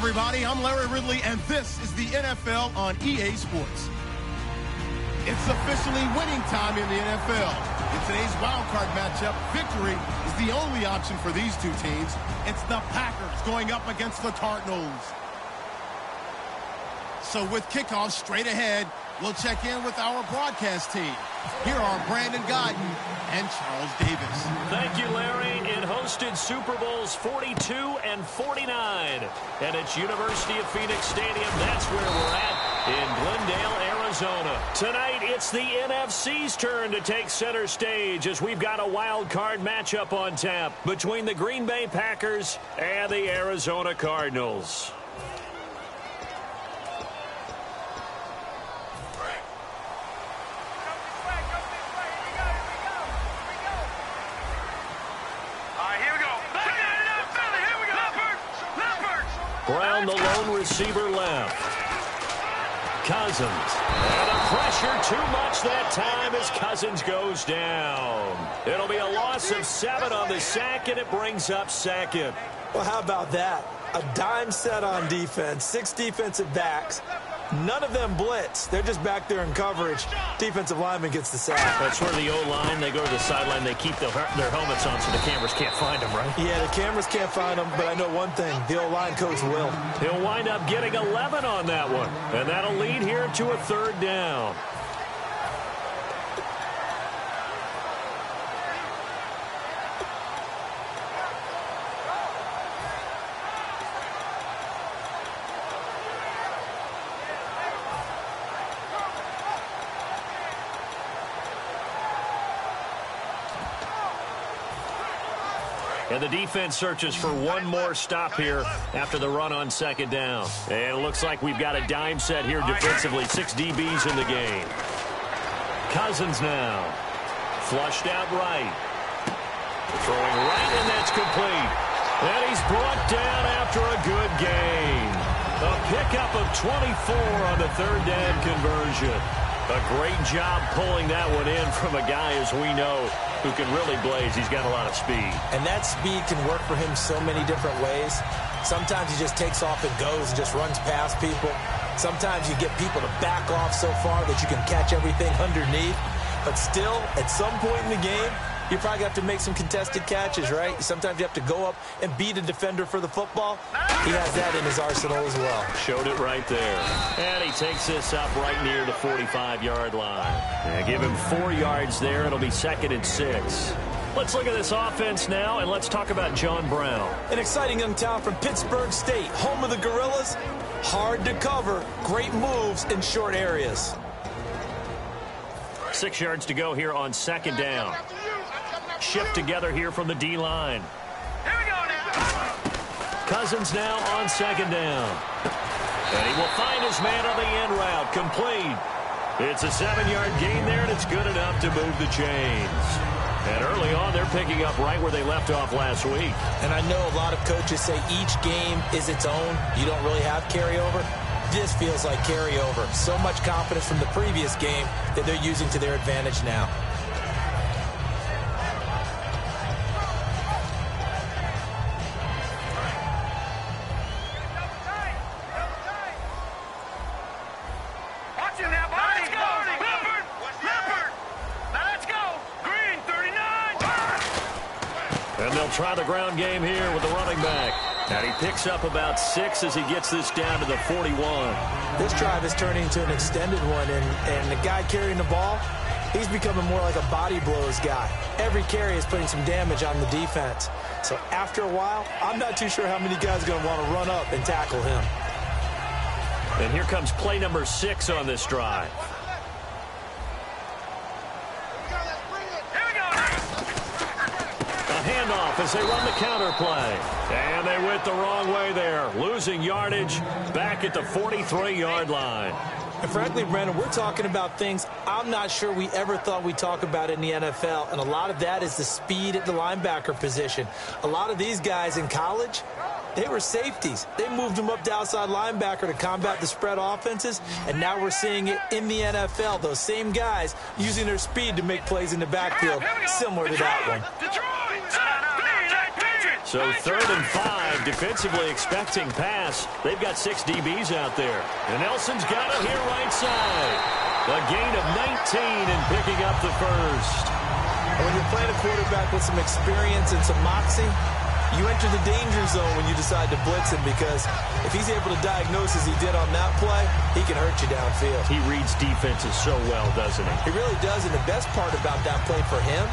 everybody. I'm Larry Ridley, and this is the NFL on EA Sports. It's officially winning time in the NFL. In today's wildcard matchup, victory is the only option for these two teams. It's the Packers going up against the Cardinals. So with kickoff straight ahead, we'll check in with our broadcast team. Here are Brandon Godden and Charles Davis. Thank you, Larry. It hosted Super Bowls 42 and 49. And it's University of Phoenix Stadium. That's where we're at in Glendale, Arizona. Tonight, it's the NFC's turn to take center stage as we've got a wild card matchup on tap between the Green Bay Packers and the Arizona Cardinals. Brown, the lone receiver, left. Cousins. And the pressure too much that time as Cousins goes down. It'll be a loss of 7 on the sack, and it brings up second. Well, how about that? A dime set on defense, 6 defensive backs. None of them blitz. They're just back there in coverage. Defensive lineman gets the sack. That's where the O-line, they go to the sideline, they keep their helmets on so the cameras can't find them, right? Yeah, the cameras can't find them, but I know one thing. The O-line coach will. He'll wind up getting 11 on that one, and that'll lead here to a 3rd down. And the defense searches for one more stop here after the run on 2nd down. And it looks like we've got a dime set here defensively. 6 DBs in the game. Cousins now. Flushed out right. Throwing right, and that's complete. And he's brought down after a good gain. A pickup of 24 on the 3rd down conversion. A great job pulling that one in from a guy, as we know, who can really blaze. He's got a lot of speed. And that speed can work for him so many different ways. Sometimes he just takes off and goes and just runs past people. Sometimes you get people to back off so far that you can catch everything underneath. But still, at some point in the game, you probably have to make some contested catches, right? Sometimes you have to go up and beat a defender for the football. He has that in his arsenal as well. Showed it right there. And he takes this up right near the 45-yard line. And give him 4 yards there. It'll be 2nd and 6. Let's look at this offense now, and let's talk about John Brown. An exciting young talent from Pittsburgh State, home of the Gorillas. Hard to cover. Great moves in short areas. 6 yards to go here on 2nd down. Shift together here from the D-line. Here we go now. Cousins now on 2nd down. And he will find his man on the end route. Complete. It's a 7-yard gain there, and it's good enough to move the chains. And early on, they're picking up right where they left off last week. And I know a lot of coaches say each game is its own. You don't really have carryover. This feels like carryover. So much confidence from the previous game that they're using to their advantage now. And they'll try the ground game here with the running back. And he picks up about 6 as he gets this down to the 41. This drive is turning into an extended one, and the guy carrying the ball, he's becoming more like a body blows guy. Every carry is putting some damage on the defense. So after a while, I'm not too sure how many guys are going to want to run up and tackle him. And here comes play number 6 on this drive. Handoff as they run the counter play. And they went the wrong way there. Losing yardage back at the 43-yard line. And frankly, Brandon, we're talking about things I'm not sure we ever thought we'd talk about in the NFL. And a lot of that is the speed at the linebacker position. A lot of these guys in college, they were safeties. They moved them up to outside linebacker to combat the spread offenses. And now we're seeing it in the NFL. Those same guys using their speed to make plays in the backfield, similar to that one. So 3rd and 5, defensively expecting pass. They've got 6 DBs out there. And Nelson's got it here right side. A gain of 19 and picking up the first. When you're playing a quarterback with some experience and some moxie, you enter the danger zone when you decide to blitz him, because if he's able to diagnose as he did on that play, he can hurt you downfield. He reads defenses so well, doesn't he? He really does, and the best part about that play for him,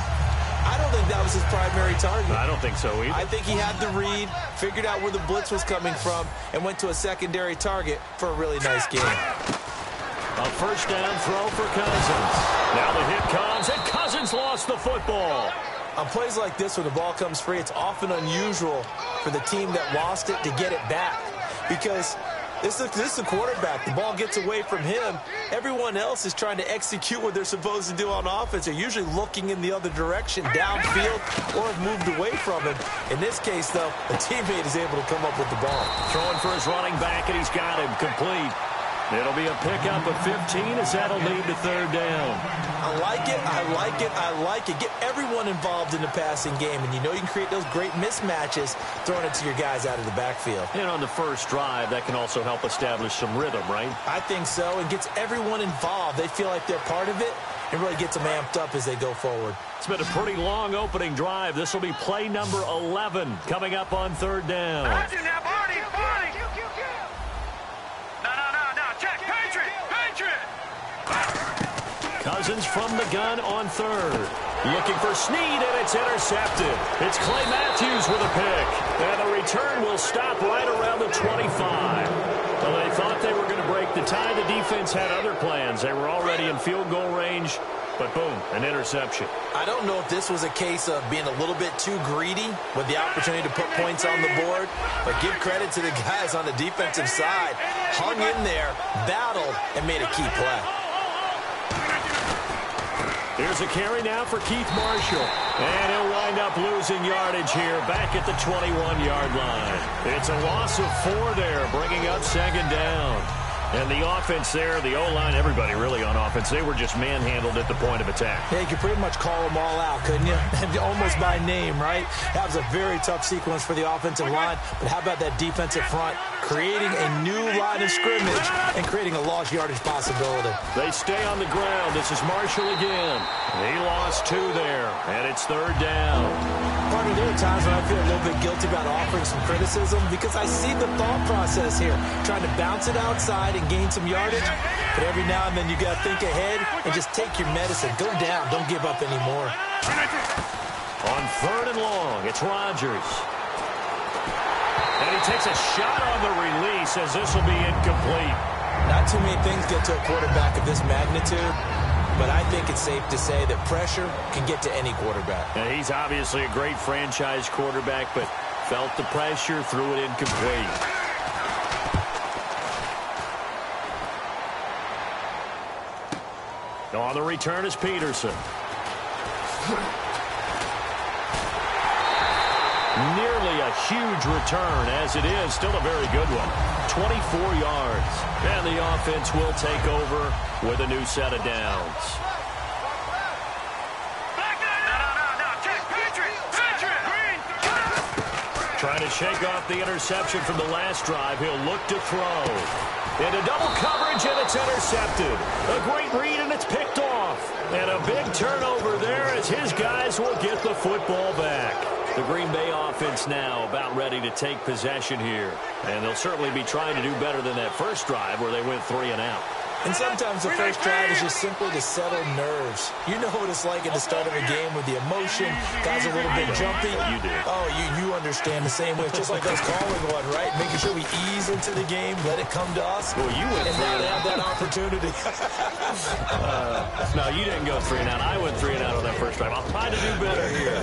I don't think that was his primary target. I don't think so either. I think he had the read, figured out where the blitz was coming from, and went to a secondary target for a really nice game. A first down throw for Cousins. Now the hit comes, and Cousins lost the football. On plays like this, when the ball comes free, it's often unusual for the team that lost it to get it back, because this is a quarterback. The ball gets away from him. Everyone else is trying to execute what they're supposed to do on offense. They're usually looking in the other direction, downfield, or have moved away from him. In this case, though, a teammate is able to come up with the ball. Throwing for his running back, and he's got him complete. It'll be a pickup of 15 as that'll lead to 3rd down. I like it, I like it, I like it. Get everyone involved in the passing game, and you know you can create those great mismatches throwing it to your guys out of the backfield. And on the first drive, that can also help establish some rhythm, right? I think so, and gets everyone involved. They feel like they're part of it, and really gets them amped up as they go forward. It's been a pretty long opening drive. This will be play number 11 coming up on 3rd down. Cousins from the gun on 3rd. Looking for Snead, and it's intercepted. It's Clay Matthews with a pick. And the return will stop right around the 25. Well, they thought they were going to break the tie. The defense had other plans. They were already in field goal range, but boom, an interception. I don't know if this was a case of being a little bit too greedy with the opportunity to put points on the board, but give credit to the guys on the defensive side. Hung in there, battled, and made a key play. Here's a carry now for Keith Marshall. And he'll wind up losing yardage here back at the 21-yard line. It's a loss of 4 there, bringing up 2nd down. And the offense there, the O-line, everybody really on offense, they were just manhandled at the point of attack. Yeah, you could pretty much call them all out, couldn't you? Almost by name, right? That was a very tough sequence for the offensive line. But how about that defensive front creating a new line of scrimmage and creating a lost yardage possibility? They stay on the ground. This is Marshall again. He lost 2 there, and it's 3rd down. Partner, there are times when I feel a little bit guilty about offering some criticism because I see the thought process here, trying to bounce it outside and gain some yardage. But every now and then you got to think ahead and just take your medicine. Go down. Don't give up anymore. On 3rd and long, it's Rodgers. And he takes a shot on the release as this will be incomplete. Not too many things get to a quarterback of this magnitude, but I think it's safe to say that pressure can get to any quarterback. And he's obviously a great franchise quarterback, but felt the pressure, threw it incomplete. On the return is Peterson. Nearly a huge return, as it is. Still a very good one. 24 yards. And the offense will take over with a new set of downs. Trying to shake off the interception from the last drive. He'll look to throw. Into double coverage, and it's intercepted. A great read, and it's picked off. And a big turnover there as his guys will get the football back. The Green Bay offense now about ready to take possession here. And they'll certainly be trying to do better than that first drive where they went 3 and out. And sometimes the first drive is just simply to settle nerves. You know what it's like at the start of a game with the emotion, guys a little bit jumpy. You do. Oh, you understand the same way. It's just like us calling one, right? Making sure we ease into the game, let it come to us, well, you went and not have that opportunity. No, you didn't go 3 and out. I went 3 and out on that first drive. I'll try to do better here.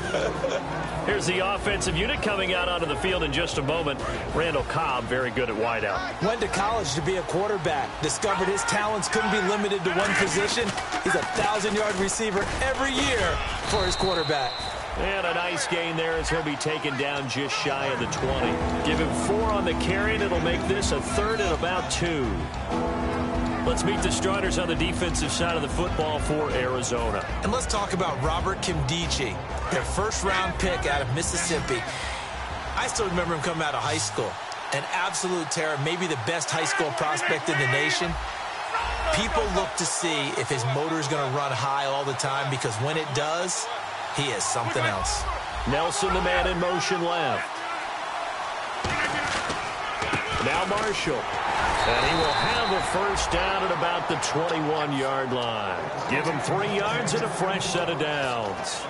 Here's the offensive unit coming out onto the field in just a moment. Randall Cobb, very good at wideout. Went to college to be a quarterback. Discovered his talents couldn't be limited to one position. He's a 1,000-yard receiver every year for his quarterback. And a nice gain there as he'll be taken down just shy of the 20. Give him 4 on the carry, and it'll make this a 3rd and about 2. Let's meet the starters on the defensive side of the football for Arizona. And let's talk about Robert Kimdichie, their first-round pick out of Mississippi. I still remember him coming out of high school. An absolute terror, maybe the best high school prospect in the nation. People look to see if his motor is going to run high all the time, because when it does, he is something else. Nelson, the man in motion left. Now Marshall. And he will have a first down at about the 21-yard line. Give him 3 yards and a fresh set of downs.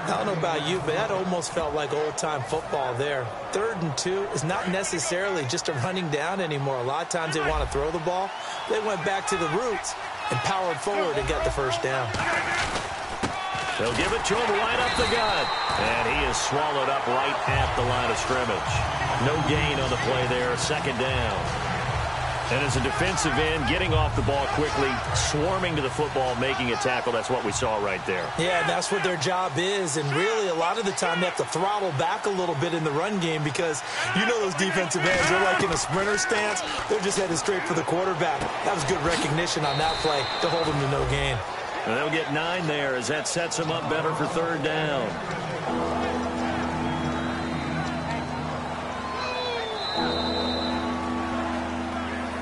I don't know about you, but that almost felt like old-time football there. 3rd and 2 is not necessarily just a running down anymore. A lot of times they want to throw the ball. They went back to the roots and powered forward and got the first down. They'll give it to him right up the gut. And he is swallowed up right at the line of scrimmage. No gain on the play there, 2nd down. And as a defensive end, getting off the ball quickly, swarming to the football, making a tackle, that's what we saw right there. Yeah, that's what their job is. And really, a lot of the time, they have to throttle back a little bit in the run game, because you know those defensive ends, they're like in a sprinter stance. They're just headed straight for the quarterback. That was good recognition on that play to hold them to no gain. And they'll get 9 there as that sets them up better for 3rd down.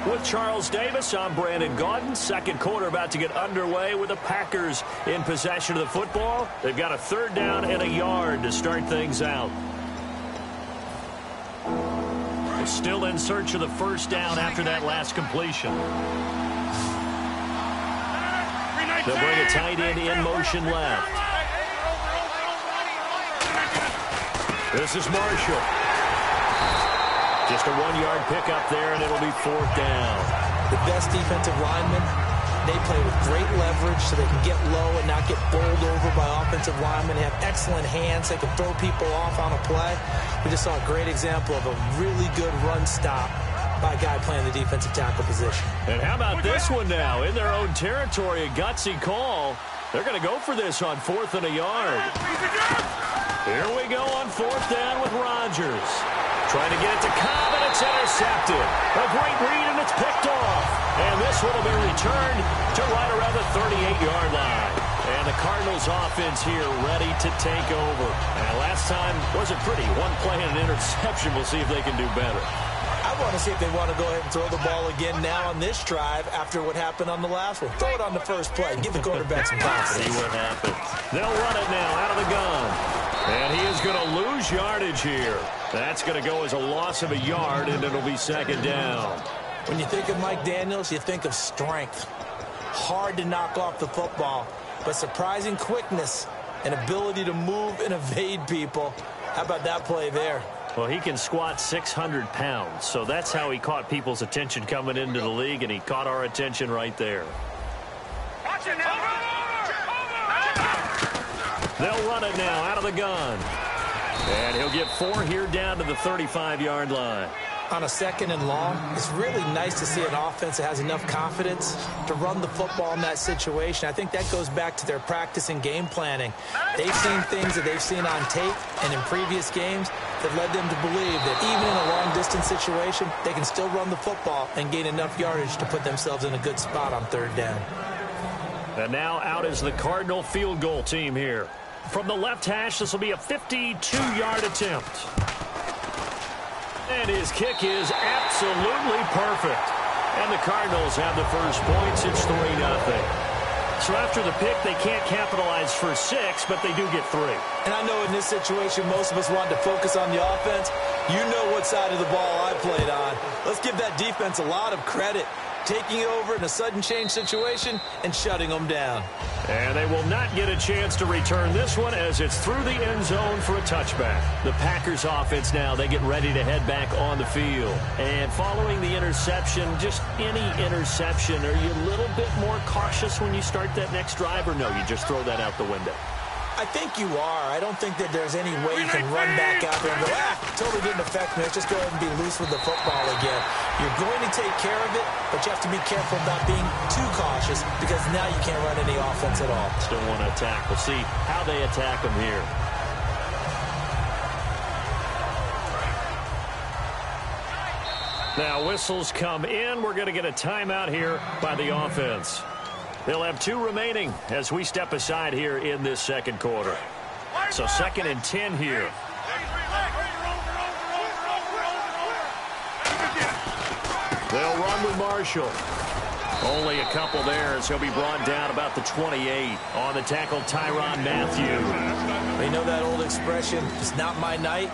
With Charles Davis, I'm Brandon Gaudin. 2nd quarter about to get underway with the Packers in possession of the football. They've got a 3rd down and a yard to start things out. They're still in search of the first down after that last completion. They'll bring a tight end in motion left. This is Marshall. Just a 1-yard pickup there, and it'll be 4th down. The best defensive linemen, they play with great leverage so they can get low and not get bowled over by offensive linemen. They have excellent hands. They can throw people off on a play. We just saw a great example of a really good run stop by a guy playing the defensive tackle position. And how about this one now? In their own territory, a gutsy call. They're going to go for this on 4th and a yard. Here we go on 4th down with Rodgers. Trying to get it to Cobb, and it's intercepted. A great read, and it's picked off. And this one will be returned to right around the 38-yard line. And the Cardinals offense here ready to take over. And last time wasn't pretty. 1 play and an interception. We'll see if they can do better. I want to see if they want to go ahead and throw the ball again now on this drive after what happened on the last one. Throw it on the first play. Give the quarterback some confidence. See what happens. They'll run it now out of the gun. And he is going to lose yardage here. That's going to go as a loss of a yard, and it'll be 2nd down. When you think of Mike Daniels, you think of strength. Hard to knock off the football, but surprising quickness and ability to move and evade people. How about that play there? Well, he can squat 600 pounds, so that's how he caught people's attention coming into the league, and he caught our attention right there. Watch it now. They'll run it now out of the gun. And he'll get 4 here down to the 35-yard line. On a 2nd and long, it's really nice to see an offense that has enough confidence to run the football in that situation. I think that goes back to their practice and game planning. They've seen things that they've seen on tape and in previous games that led them to believe that even in a long-distance situation, they can still run the football and gain enough yardage to put themselves in a good spot on 3rd down. And now out is the Cardinal field goal team here. From the left hash, this will be a 52-yard attempt. And his kick is absolutely perfect. And the Cardinals have the first points. It's 3-0. So after the pick, they can't capitalize for 6, but they do get 3. And I know in this situation, most of us wanted to focus on the offense. You know what side of the ball I played on. Let's give that defense a lot of credit. Taking it over in a sudden change situation and shutting them down. And they will not get a chance to return this one as it's through the end zone for a touchback. The Packers offense now, they get ready to head back on the field. And following the interception, just any interception, are you a little bit more cautious when you start that next drive, or no, you just throw that out the window? I think you are. I don't think that there's any way you can run back out there and go, totally didn't affect me. Let's just go ahead and be loose with the football again. You're going to take care of it, but you have to be careful about being too cautious because now you can't run any offense at all. Still want to attack. We'll see how they attack them here. Now whistles come in. We're going to get a timeout here by the offense. They'll have 2 remaining as we step aside here in this 2nd quarter. So 2nd and 10 here. They'll run with Marshall. Only a couple there as he'll be brought down about the 28. On the tackle, Tyrann Mathieu. You know that old expression, it's not my night?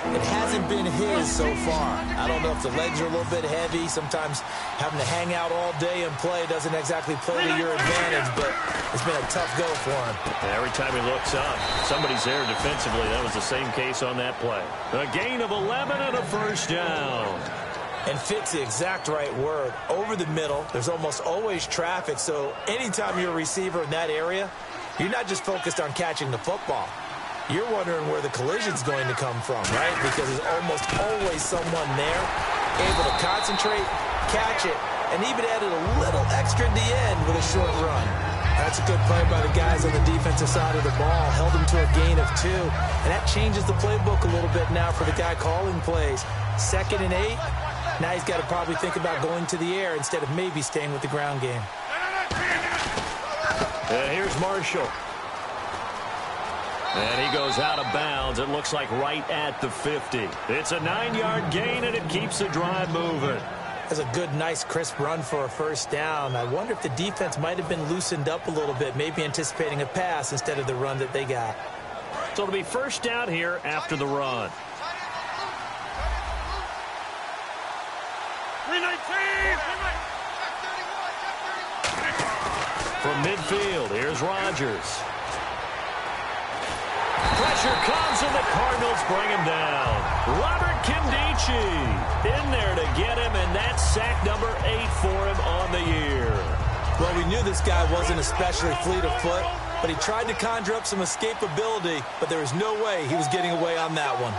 It hasn't been his so far. I don't know if the legs are a little bit heavy. Sometimes having to hang out all day and play doesn't exactly play to your advantage, but it's been a tough go for him. Every time he looks up, somebody's there defensively. That was the same case on that play. A gain of 11 and a first down. And fit's the exact right word. Over the middle, there's almost always traffic, so anytime you're a receiver in that area, you're not just focused on catching the football. You're wondering where the collision's going to come from, right? Because there's almost always someone there able to concentrate, catch it, and even added a little extra at the end with a short run. That's a good play by the guys on the defensive side of the ball. Held them to a gain of 2. And that changes the playbook a little bit now for the guy calling plays. 2nd and 8. Now he's got to probably think about going to the air instead of maybe staying with the ground game. Here's Marshall. And he goes out of bounds. It looks like right at the 50. It's a 9-yard gain, and it keeps the drive moving. That's a good, nice, crisp run for a first down. I wonder if the defense might have been loosened up a little bit, maybe anticipating a pass instead of the run that they got. So it'll be first down here after the run. 319! From midfield, here's Rodgers. Pressure comes, and the Cardinals bring him down. Robert Nkemdiche in there to get him, and that's sack number 8 for him on the year. Well, we knew this guy wasn't especially fleet of foot, but he tried to conjure up some escapability, but there was no way he was getting away on that one.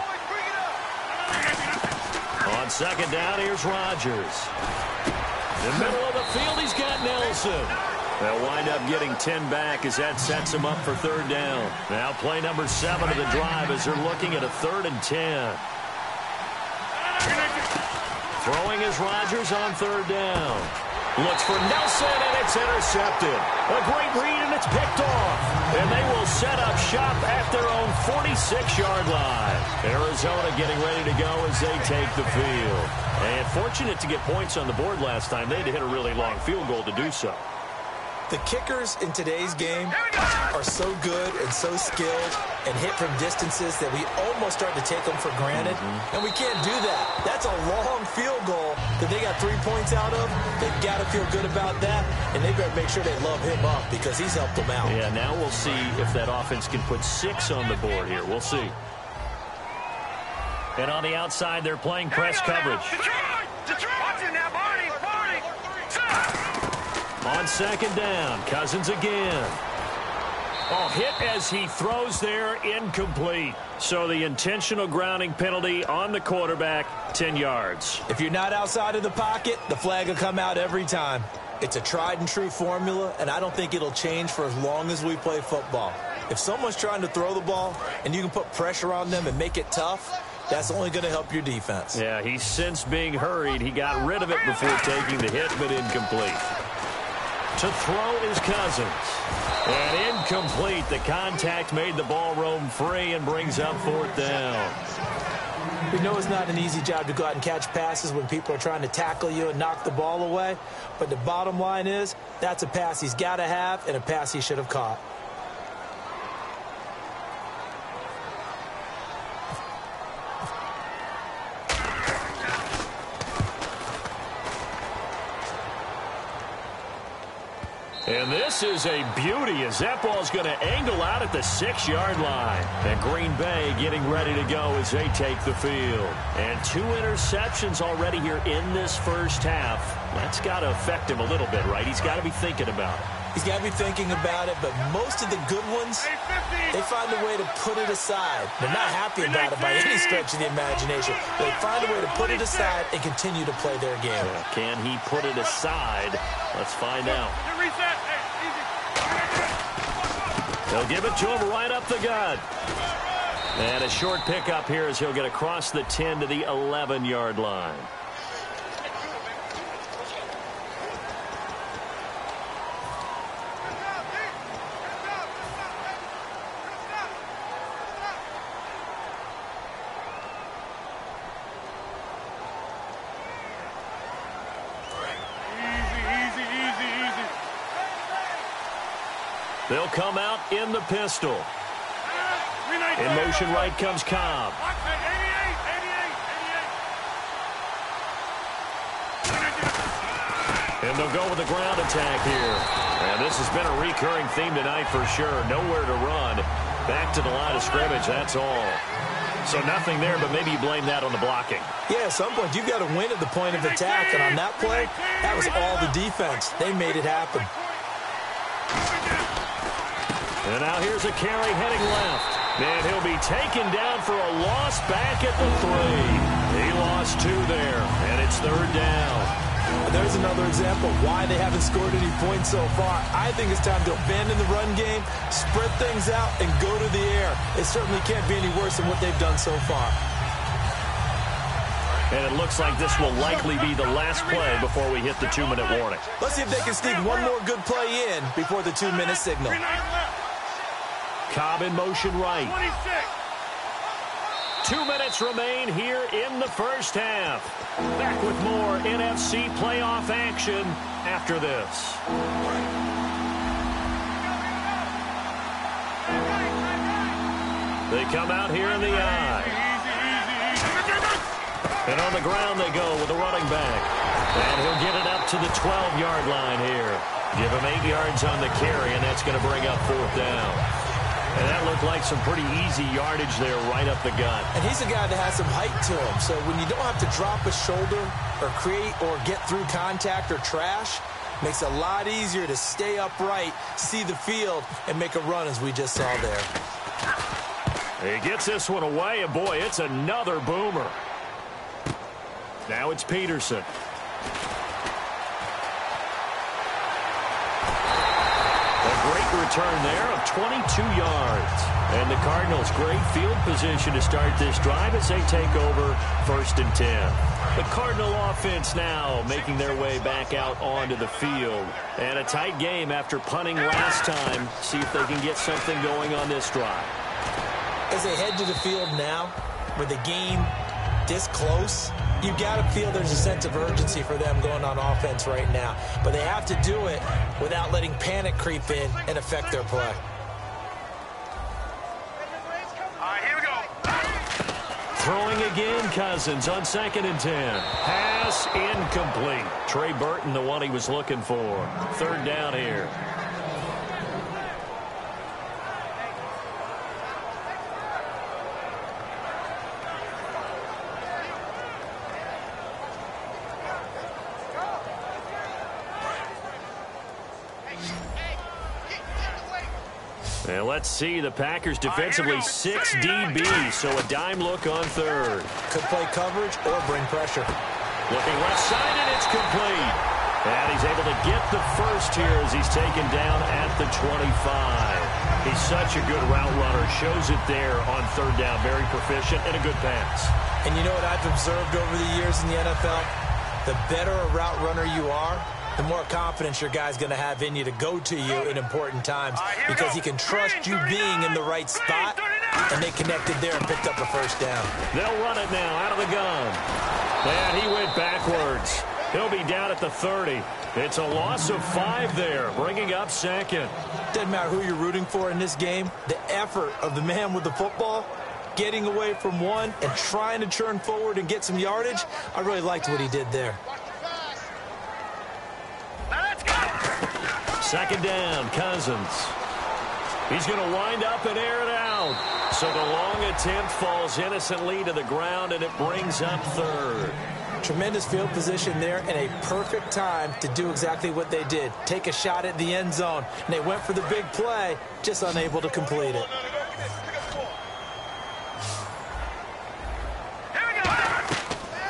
On second down, here's Rodgers. In the middle of the field, he's got Nelson. They'll wind up getting 10 back as that sets him up for third down. Now play number 7 of the drive as they're looking at a 3rd and 10. Throwing is Rodgers on third down. Looks for Nelson, and it's intercepted. A great read, and it's picked off. And they will set up shop at their own 46-yard line. Arizona getting ready to go as they take the field. And fortunate to get points on the board last time. They had to hit a really long field goal to do so. The kickers in today's game are so good and so skilled and hit from distances that we almost start to take them for granted. And we can't do that. That's a long field goal that they got 3 points out of. They've got to feel good about that, and they better make sure they love him up because he's helped them out. Yeah, now we'll see if that offense can put 6 on the board here. We'll see. And on the outside, they're playing press coverage. Watching now, Barney! On second down, Cousins again. Oh, hit as he throws there, incomplete. So the intentional grounding penalty on the quarterback, 10 yards. If you're not outside of the pocket, the flag will come out every time. It's a tried and true formula, and I don't think it'll change for as long as we play football. If someone's trying to throw the ball and you can put pressure on them and make it tough, that's only going to help your defense. Yeah, he's since being hurried. He got rid of it before taking the hit, but incomplete. To throw is Cousins. And incomplete. The contact made the ball roam free and brings up 4th down. We know it's not an easy job to go out and catch passes when people are trying to tackle you and knock the ball away. But the bottom line is, that's a pass he's got to have and a pass he should have caught. And this is a beauty as that ball's going to angle out at the 6-yard line. And Green Bay getting ready to go as they take the field. And 2 interceptions already here in this first half. That's got to affect him a little bit, right? He's got to be thinking about it. He's got to be thinking about it, but most of the good ones, they find a way to put it aside. They're not happy about it by any stretch of the imagination. They find a way to put it aside and continue to play their game. Can he put it aside? Let's find out. They'll give it to him right up the gut. And a short pickup here as he'll get across the 10 to the 11-yard line. They'll come out in the pistol. In motion right comes Cobb. And they'll go with the ground attack here. And this has been a recurring theme tonight for sure. Nowhere to run. Back to the line of scrimmage, that's all. So nothing there, but maybe you blame that on the blocking. Yeah, at some point you've got to win at the point of attack. And on that play, that was all the defense. They made it happen. And now here's a carry heading left. And he'll be taken down for a loss back at the 3. He lost 2 there, and it's 3rd down. There's another example of why they haven't scored any points so far. I think it's time to abandon the run game, spread things out, and go to the air. It certainly can't be any worse than what they've done so far. And it looks like this will likely be the last play before we hit the 2-minute warning. Let's see if they can sneak one more good play in before the 2-minute signal. Cobb in motion right. 2 minutes remain here in the first half. Back with more NFC playoff action after this. They come out here in the eye. And on the ground they go with the running back. And he'll get it up to the 12-yard line here. Give him 8 yards on the carry, and that's going to bring up 4th down. And that looked like some pretty easy yardage there right up the gut. And he's a guy that has some height to him. So when you don't have to drop a shoulder or create or get through contact or trash, makes it a lot easier to stay upright, see the field, and make a run as we just saw there. He gets this one away, and boy, it's another boomer. Now it's Peterson. Great return there of 22 yards. And the Cardinals, great field position to start this drive as they take over 1st and 10. The Cardinal offense now making their way back out onto the field. And a tight game after punting last time. See if they can get something going on this drive. As they head to the field now, with the game this close, you got to feel there's a sense of urgency for them going on offense right now. But they have to do it without letting panic creep in and affect their play. All right, here we go. Throwing again, Cousins on 2nd and 10. Pass incomplete. Trey Burton, the one he was looking for. 3rd down here. And let's see, the Packers defensively 6 DBs, so a dime look on 3rd. Could play coverage or bring pressure. Looking left side, and it's complete. And he's able to get the first here as he's taken down at the 25. He's such a good route runner. Shows it there on 3rd down. Very proficient and a good pass. And you know what I've observed over the years in the NFL? The better a route runner you are, the more confidence your guy's going to have in you to go to you in important times because he can trust you being in the right spot, and they connected there and picked up a 1st down. They'll run it now out of the gun. And he went backwards. He'll be down at the 30. It's a loss of 5 there, bringing up 2nd. Doesn't matter who you're rooting for in this game. The effort of the man with the football, getting away from one and trying to turn forward and get some yardage, I really liked what he did there. 2nd down, Cousins. He's going to wind up and air it out. So the long attempt falls innocently to the ground, and it brings up 3rd. Tremendous field position there and a perfect time to do exactly what they did. Take a shot at the end zone. And they went for the big play, just unable to complete it.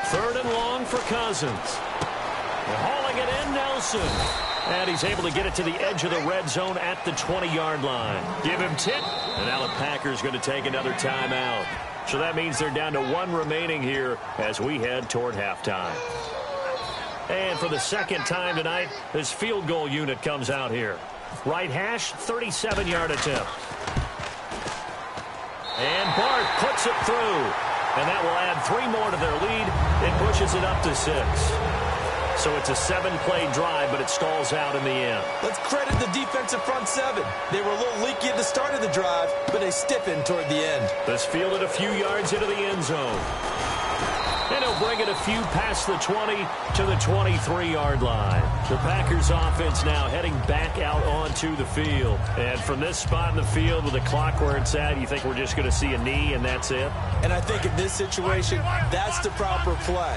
Third and long for Cousins. Hauling it in, Nelson. And he's able to get it to the edge of the red zone at the 20-yard line. Give him 10. And now the Packers going to take another timeout. So that means they're down to 1 remaining here as we head toward halftime. And for the 2nd time tonight, this field goal unit comes out here. Right hash, 37-yard attempt. And Bart puts it through. And that will add 3 more to their lead. It pushes it up to 6. So it's a 7-play drive, but it stalls out in the end. Let's credit the defensive front seven. They were a little leaky at the start of the drive, but they stiffened toward the end. This fielded a few yards into the end zone. And he'll bring it a few past the 20 to the 23-yard line. The Packers offense now heading back out onto the field. And from this spot in the field with the clock where it's at, you think we're just going to see a knee and that's it? And I think in this situation, that's the proper play.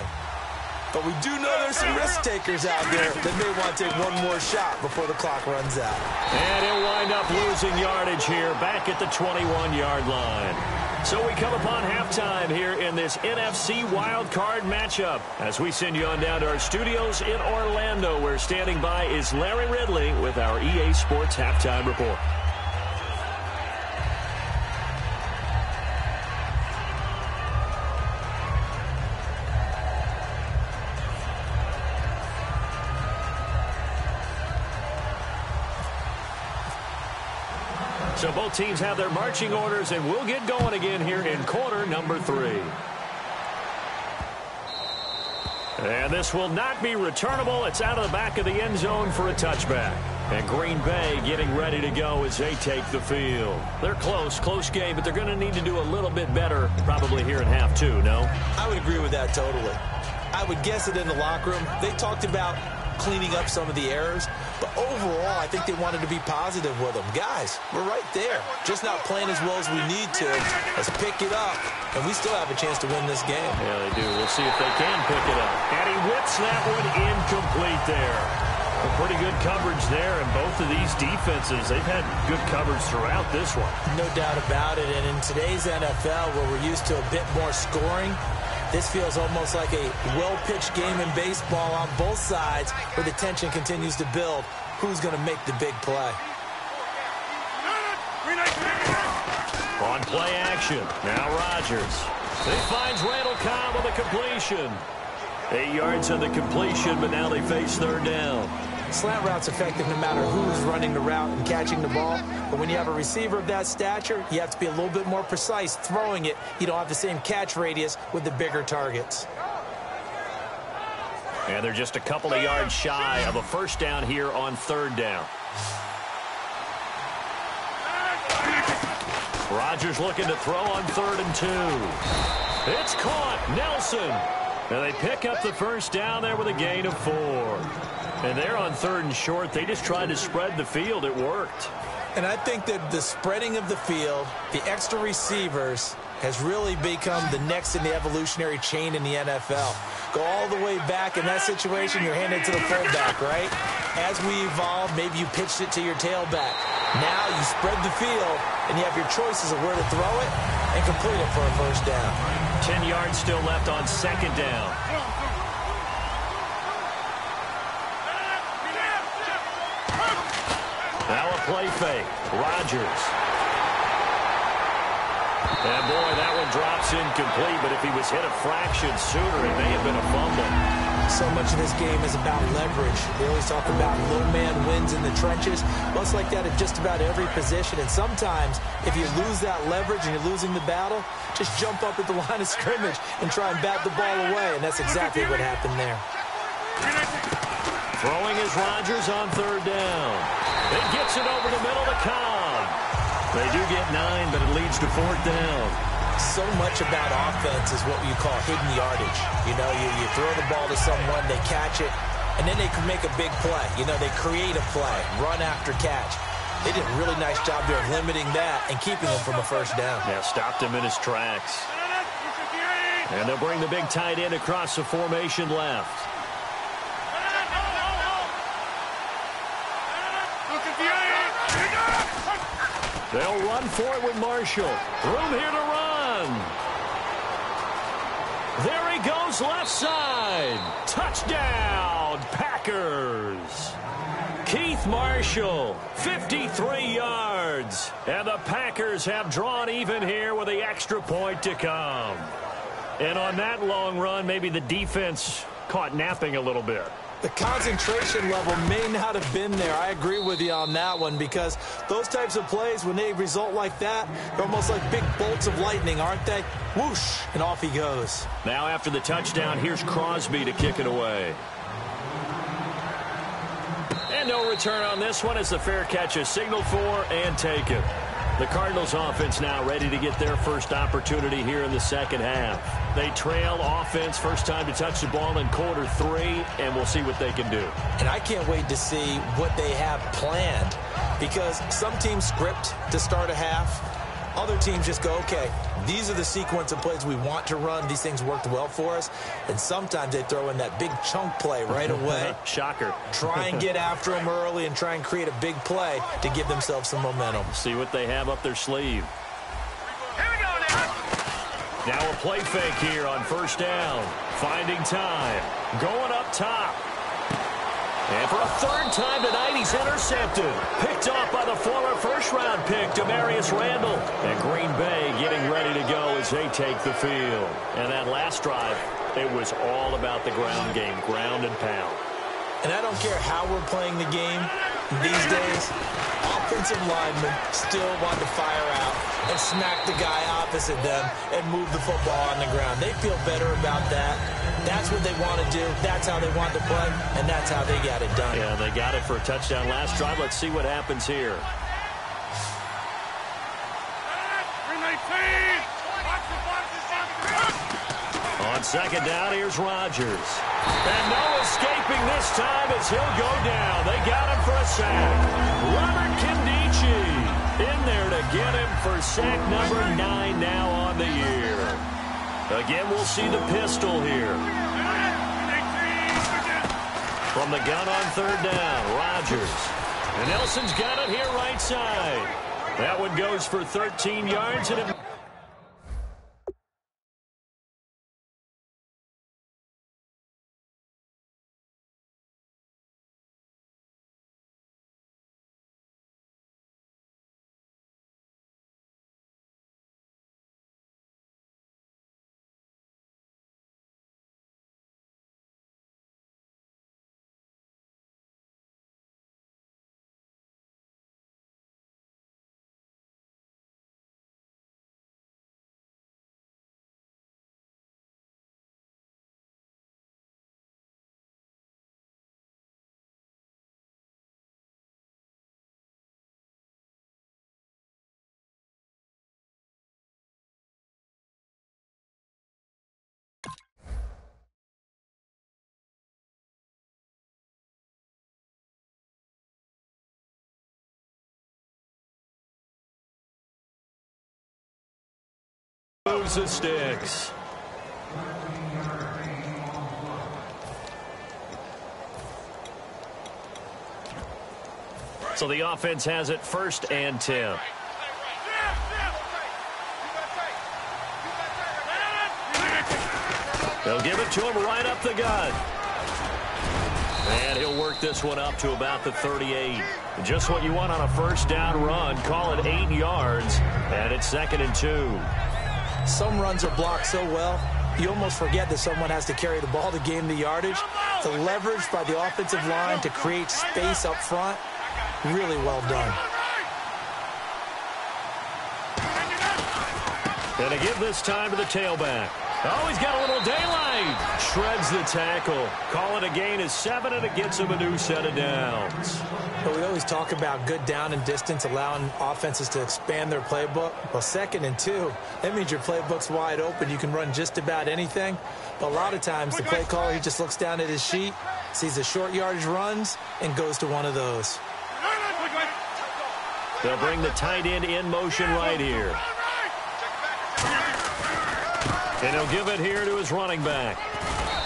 But we do know there's some risk takers out there that may want to take one more shot before the clock runs out. And he'll wind up losing yardage here back at the 21-yard line. So we come upon halftime here in this NFC wildcard matchup. As we send you on down to our studios in Orlando, where standing by is Larry Ridley with our EA Sports Halftime Report. So both teams have their marching orders, and we'll get going again here in quarter number 3. And this will not be returnable. It's out of the back of the end zone for a touchback. And Green Bay getting ready to go as they take the field. They're close game, but they're going to need to do a little bit better probably here in half 2, no? I would agree with that totally. I would guess it in the locker room. They talked about cleaning up some of the errors, but overall, I think they wanted to be positive with them. Guys, we're right there. Just not playing as well as we need to. Let's pick it up, and we still have a chance to win this game. Yeah, they do. We'll see if they can pick it up. And he whips that one incomplete there. Well, pretty good coverage there, and both of these defenses, they've had good coverage throughout this one. No doubt about it, and in today's NFL, where we're used to a bit more scoring, this feels almost like a well-pitched game in baseball on both sides where the tension continues to build. Who's going to make the big play? On play action, now Rodgers. He finds Randall Cobb on the completion. 8 yards on the completion, but now they face third down. Slant route's effective no matter who's running the route and catching the ball. But when you have a receiver of that stature, you have to be a little bit more precise throwing it. You don't have the same catch radius with the bigger targets. And they're just a couple of yards shy of a first down here on third down. Rodgers looking to throw on 3rd and 2. It's caught. Nelson. And they pick up the first down there with a gain of 4. And they're on 3rd and short. They just tried to spread the field. It worked. And I think that the spreading of the field, the extra receivers, has really become the next in the evolutionary chain in the NFL. Go all the way back. In that situation, you're handed to the fullback, right? As we evolve, maybe you pitched it to your tailback. Now you spread the field, and you have your choices of where to throw it and complete it for a first down. 10 yards still left on 2nd down. Now a play fake. Rodgers. And boy, that one drops incomplete, but if he was hit a fraction sooner, it may have been a fumble. So much of this game is about leverage. They always talk about low man wins in the trenches. Well, it's like that at just about every position. And sometimes, if you lose that leverage and you're losing the battle, just jump up at the line of scrimmage and try and bat the ball away. And that's exactly what happened there. Throwing is Rodgers on 3rd down. It gets it over the middle to Cobb. They do get 9, but it leads to 4th down. So much about offense is what you call hidden yardage. You know, you throw the ball to someone, they catch it, and then they can make a big play. You know, they create a play, run after catch. They did a really nice job there of limiting that and keeping him from a first down. Yeah, stopped him in his tracks. And they'll bring the big tight end across the formation left. They'll run for it with Marshall. Room here to run. There he goes left side. Touchdown, Packers. Keith Marshall, 53 yards. And the Packers have drawn even here with the extra point to come. And on that long run, maybe the defense caught napping a little bit. The concentration level may not have been there. I agree with you on that one because those types of plays, when they result like that, they're almost like big bolts of lightning, aren't they? Whoosh, and off he goes. Now after the touchdown, here's Crosby to kick it away. And no return on this one as the fair catch is signaled for and taken. The Cardinals offense now ready to get their first opportunity here in the second half. They trail offense first time to touch the ball in quarter 3, and we'll see what they can do. And I can't wait to see what they have planned, because some teams script to start a half. Other teams just go, okay, these are the sequence of plays we want to run. These things worked well for us. And sometimes they throw in that big chunk play right away. Shocker. Try and get after them early and try and create a big play to give themselves some momentum. See what they have up their sleeve. Here we go now. Now a play fake here on first down. Finding time. Going up top. And for a third time tonight, he's intercepted. Picked off by the former first-round pick, Demarius Randall. And Green Bay getting ready to go as they take the field. And that last drive, it was all about the ground game, ground and pound. And I don't care how we're playing the game these days, offensive linemen still want to fire out and smack the guy opposite them and move the football on the ground. They feel better about that. That's what they want to do. That's how they want to play, and that's how they got it done. Yeah, they got it for a touchdown last drive. Let's see what happens here. On second down, here's Rodgers. And no escaping this time as he'll go down. They got him for a sack. Robert Kindici in there to get him for sack number 9 now on the year. Again, we'll see the pistol here. From the gun on third down, Rodgers. And Nelson's got it here right side. That one goes for 13 yards. And moves the sticks. So the offense has it first and 10. They'll give it to him right up the gut. And he'll work this one up to about the 38. Just what you want on a first down run. Call it 8 yards. And it's 2nd and 2. Some runs are blocked so well, you almost forget that someone has to carry the ball to gain the yardage. The leverage by the offensive line to create space up front, really well done. And to give this time to the tailback. Oh, he's got a little daylight. Shreds the tackle. Call it a gain of 7, and it gets him a new set of downs. But we always talk about good down and distance, allowing offenses to expand their playbook. Well, 2nd and 2, that means your playbook's wide open. You can run just about anything. But a lot of times, the play caller, he just looks down at his sheet, sees the short yardage runs, and goes to one of those. They'll bring the tight end in motion right here. And he'll give it here to his running back.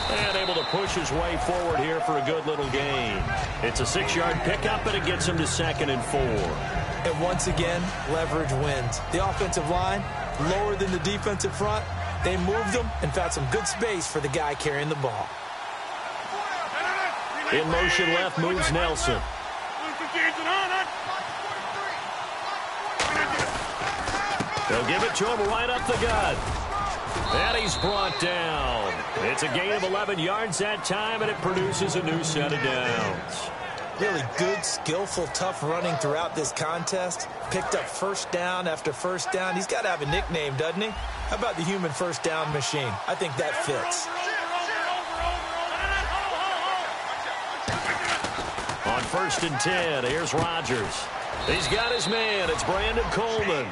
And able to push his way forward here for a good little gain. It's a 6-yard pickup, and it gets him to 2nd and 4. And once again, leverage wins. The offensive line, lower than the defensive front. They moved them and found some good space for the guy carrying the ball. In motion left moves Nelson. They'll give it to him right up the gut. And he's brought down. It's a gain of 11 yards that time, and it produces a new set of downs. Really good, skillful, tough running throughout this contest. Picked up first down after first down. He's got to have a nickname, doesn't he? How about the human first down machine? I think that fits. On first and 10, here's Rodgers. He's got his man. It's Brandon Coleman.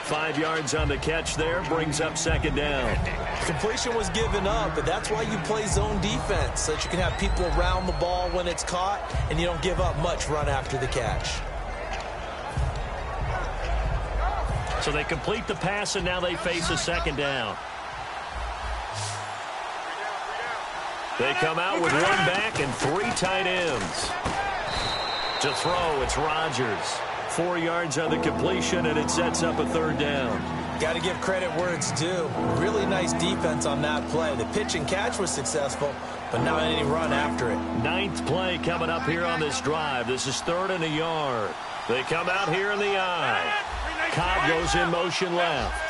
5 yards on the catch there, brings up second down. Completion was given up, but that's why you play zone defense, so that you can have people around the ball when it's caught, and you don't give up much run after the catch. So they complete the pass, and now they face a second down. They come out with 1 back and 3 tight ends. To throw, it's Rodgers. 4 yards on the completion, and it sets up a third down. Got to give credit where it's due. Really nice defense on that play. The pitch and catch was successful, but not any run after it. 9th play coming up here on this drive. This is 3rd and a yard. They come out here in the I. Cobb goes in motion left.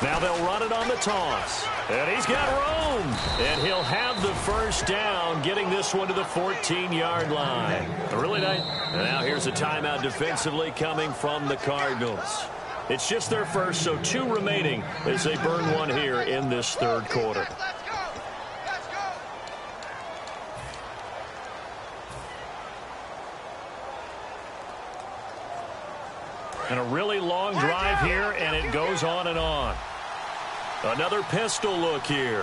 Now they'll run it on the toss. And he's got room. And he'll have the first down, getting this one to the 14-yard line. Really nice. And now here's a timeout defensively coming from the Cardinals. It's just their first, so 2 remaining as they burn 1 here in this 3rd quarter. And a really long drive here, and it goes on and on. Another pistol look here.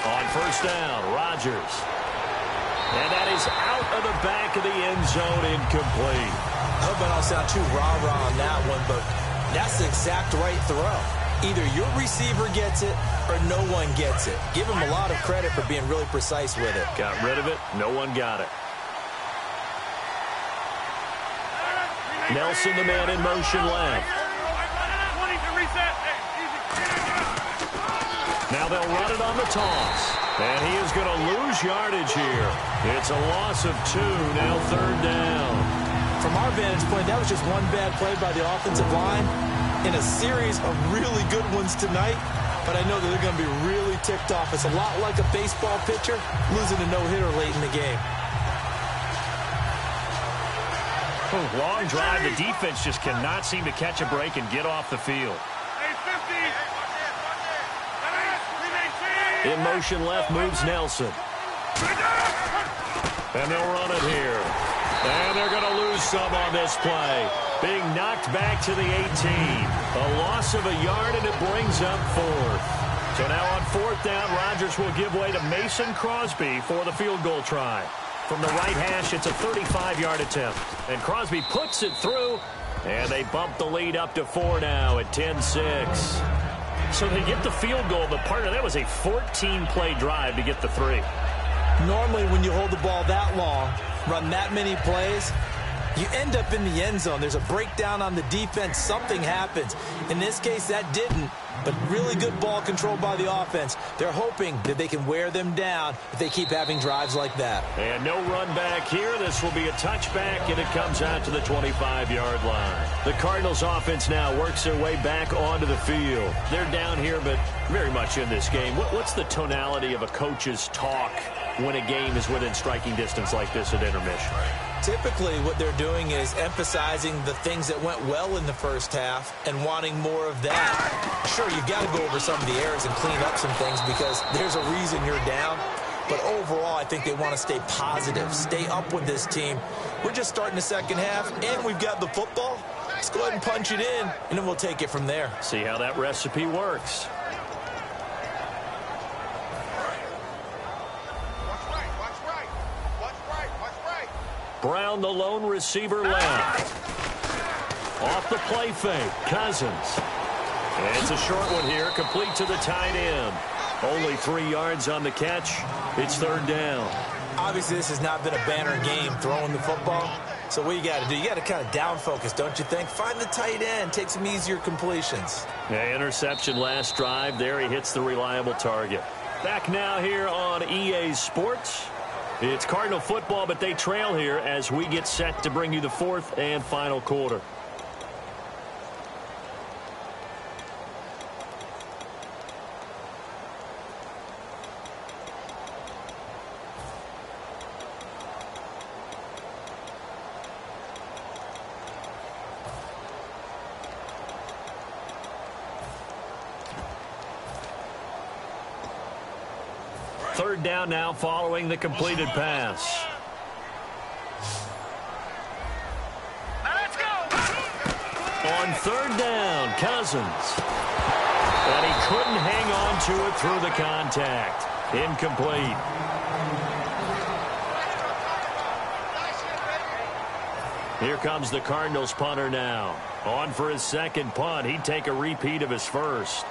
On first down, Rodgers. And that is out of the back of the end zone, incomplete. I hope I don't sound too rah-rah on that one, but that's the exact right throw. Either your receiver gets it or no one gets it. Give him a lot of credit for being really precise with it. Got rid of it. No one got it. Nelson, the man in motion left. Now they'll run it on the toss. And he is going to lose yardage here. It's a loss of 2, now 3rd down. From our vantage point, that was just one bad play by the offensive line in a series of really good ones tonight. But I know that they're going to be really ticked off. It's a lot like a baseball pitcher losing a no-hitter late in the game. Long drive. The defense just cannot seem to catch a break and get off the field. In motion left moves Nelson. And they'll run it here. And they're going to lose some on this play. Being knocked back to the 18. A loss of a yard, and it brings up 4th. So now on 4th down, Rodgers will give way to Mason Crosby for the field goal try. From the right hash, it's a 35-yard attempt. And Crosby puts it through, and they bump the lead up to 4 now at 10-6. So they get the field goal, but part of that was a 14-play drive to get the 3. Normally, when you hold the ball that long, run that many plays, you end up in the end zone. There's a breakdown on the defense. Something happens. In this case, that didn't. But really good ball control by the offense. They're hoping that they can wear them down if they keep having drives like that. And no run back here. This will be a touchback, and it comes out to the 25-yard line. The Cardinals offense now works their way back onto the field. They're down here, but very much in this game. What's the tonality of a coach's talk when a game is within striking distance like this at intermission? Typically, what they're doing is emphasizing the things that went well in the first half and wanting more of that. Sure, you've got to go over some of the errors and clean up some things because there's a reason you're down. But overall, I think they want to stay positive, stay up with this team. We're just starting the second half, and we've got the football. Let's go ahead and punch it in, and then we'll take it from there. See how that recipe works. Brown, the lone receiver left. Off the play fake, Cousins. And it's a short one here, complete to the tight end. Only 3 yards on the catch. It's 3rd down. Obviously, this has not been a banner game throwing the football. So what you got to do, you got to kind of down focus, don't you think? Find the tight end, take some easier completions. Yeah, interception last drive. There he hits the reliable target. Back now here on EA Sports. It's Cardinal football, but they trail here as we get set to bring you the 4th and final quarter. third down now following the completed pass. Let's go. On third down, Cousins. And he couldn't hang on to it through the contact. Incomplete. Here comes the Cardinals punter now. On for his second punt. He'd take a repeat of his first.